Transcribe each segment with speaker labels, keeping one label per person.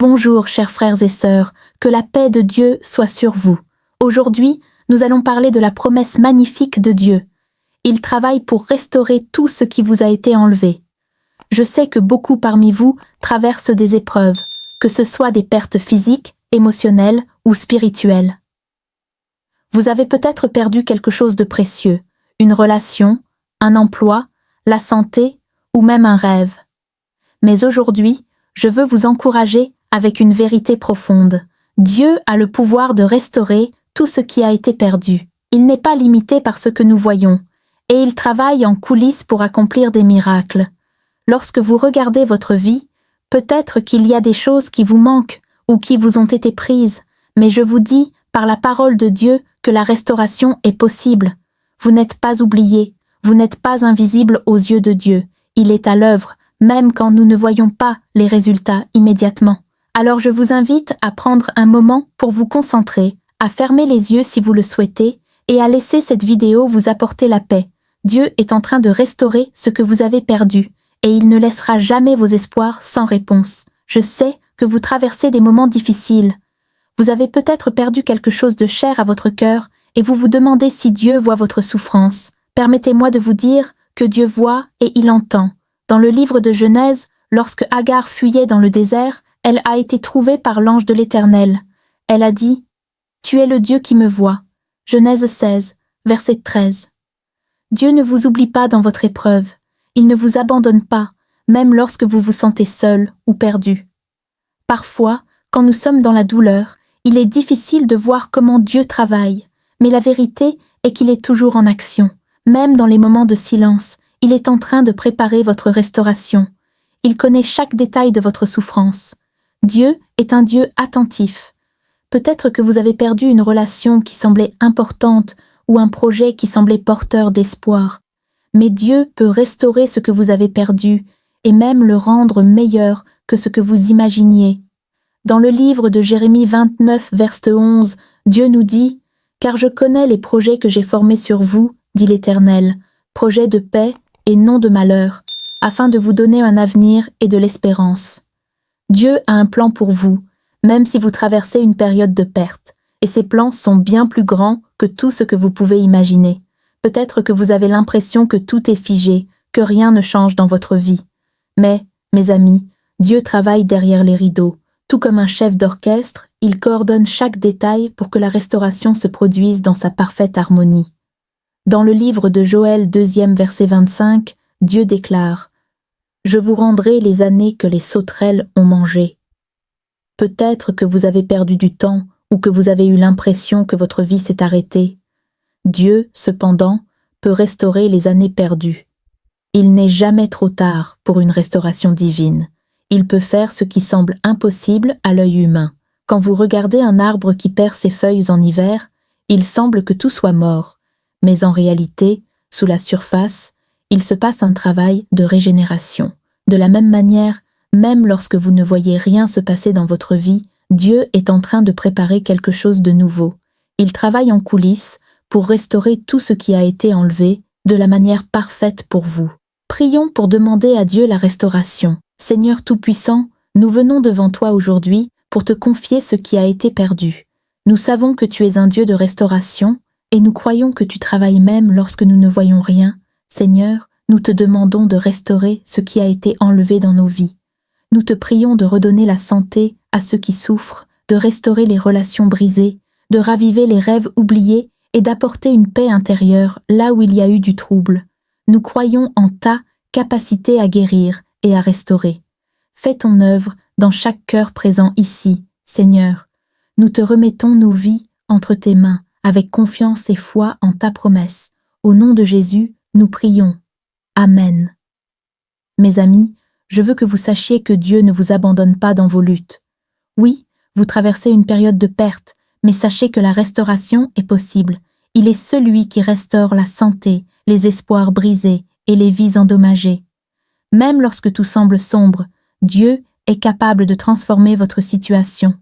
Speaker 1: Bonjour, chers frères et sœurs, que la paix de Dieu soit sur vous. Aujourd'hui, nous allons parler de la promesse magnifique de Dieu. Il travaille pour restaurer tout ce qui vous a été enlevé. Je sais que beaucoup parmi vous traversent des épreuves, que ce soit des pertes physiques, émotionnelles ou spirituelles. Vous avez peut-être perdu quelque chose de précieux, une relation, un emploi, la santé ou même un rêve. Mais aujourd'hui, je veux vous encourager avec une vérité profonde. Dieu a le pouvoir de restaurer tout ce qui a été perdu. Il n'est pas limité par ce que nous voyons, et il travaille en coulisses pour accomplir des miracles. Lorsque vous regardez votre vie, peut-être qu'il y a des choses qui vous manquent ou qui vous ont été prises, mais je vous dis, par la parole de Dieu, que la restauration est possible. Vous n'êtes pas oublié, vous n'êtes pas invisible aux yeux de Dieu. Il est à l'œuvre, même quand nous ne voyons pas les résultats immédiatement. Alors je vous invite à prendre un moment pour vous concentrer, à fermer les yeux si vous le souhaitez, et à laisser cette vidéo vous apporter la paix. Dieu est en train de restaurer ce que vous avez perdu, et il ne laissera jamais vos espoirs sans réponse. Je sais que vous traversez des moments difficiles. Vous avez peut-être perdu quelque chose de cher à votre cœur, et vous vous demandez si Dieu voit votre souffrance. Permettez-moi de vous dire que Dieu voit et il entend. Dans le livre de Genèse, lorsque Agar fuyait dans le désert, elle a été trouvée par l'ange de l'Éternel. Elle a dit « Tu es le Dieu qui me voit ». Genèse 16, verset 13. Dieu ne vous oublie pas dans votre épreuve. Il ne vous abandonne pas, même lorsque vous vous sentez seul ou perdu. Parfois, quand nous sommes dans la douleur, il est difficile de voir comment Dieu travaille, mais la vérité est qu'il est toujours en action. Même dans les moments de silence, il est en train de préparer votre restauration. Il connaît chaque détail de votre souffrance. Dieu est un Dieu attentif. Peut-être que vous avez perdu une relation qui semblait importante ou un projet qui semblait porteur d'espoir. Mais Dieu peut restaurer ce que vous avez perdu et même le rendre meilleur que ce que vous imaginiez. Dans le livre de Jérémie 29, verset 11, Dieu nous dit « Car je connais les projets que j'ai formés sur vous, dit l'Éternel, projets de paix et non de malheur, afin de vous donner un avenir et de l'espérance. » Dieu a un plan pour vous, même si vous traversez une période de perte, et ces plans sont bien plus grands que tout ce que vous pouvez imaginer. Peut-être que vous avez l'impression que tout est figé, que rien ne change dans votre vie. Mais, mes amis, Dieu travaille derrière les rideaux. Tout comme un chef d'orchestre, il coordonne chaque détail pour que la restauration se produise dans sa parfaite harmonie. Dans le livre de Joël 2e verset 25, Dieu déclare « Je vous rendrai les années que les sauterelles ont mangées. » Peut-être que vous avez perdu du temps ou que vous avez eu l'impression que votre vie s'est arrêtée. Dieu, cependant, peut restaurer les années perdues. Il n'est jamais trop tard pour une restauration divine. Il peut faire ce qui semble impossible à l'œil humain. Quand vous regardez un arbre qui perd ses feuilles en hiver, il semble que tout soit mort. Mais en réalité, sous la surface, il se passe un travail de régénération. De la même manière, même lorsque vous ne voyez rien se passer dans votre vie, Dieu est en train de préparer quelque chose de nouveau. Il travaille en coulisses pour restaurer tout ce qui a été enlevé de la manière parfaite pour vous. Prions pour demander à Dieu la restauration. Seigneur Tout-Puissant, nous venons devant toi aujourd'hui pour te confier ce qui a été perdu. Nous savons que tu es un Dieu de restauration et nous croyons que tu travailles même lorsque nous ne voyons rien. Seigneur, nous te demandons de restaurer ce qui a été enlevé dans nos vies. Nous te prions de redonner la santé à ceux qui souffrent, de restaurer les relations brisées, de raviver les rêves oubliés et d'apporter une paix intérieure là où il y a eu du trouble. Nous croyons en ta capacité à guérir et à restaurer. Fais ton œuvre dans chaque cœur présent ici, Seigneur. Nous te remettons nos vies entre tes mains, avec confiance et foi en ta promesse. Au nom de Jésus, nous prions. Amen. Mes amis, je veux que vous sachiez que Dieu ne vous abandonne pas dans vos luttes. Oui, vous traversez une période de perte, mais sachez que la restauration est possible. Il est celui qui restaure la santé, les espoirs brisés et les vies endommagées. Même lorsque tout semble sombre, Dieu est capable de transformer votre situation.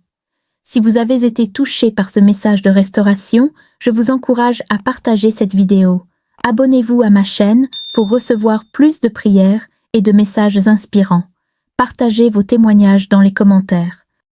Speaker 1: Si vous avez été touché par ce message de restauration, je vous encourage à partager cette vidéo. Abonnez-vous à ma chaîne pour recevoir plus de prières et de messages inspirants. Partagez vos témoignages dans les commentaires.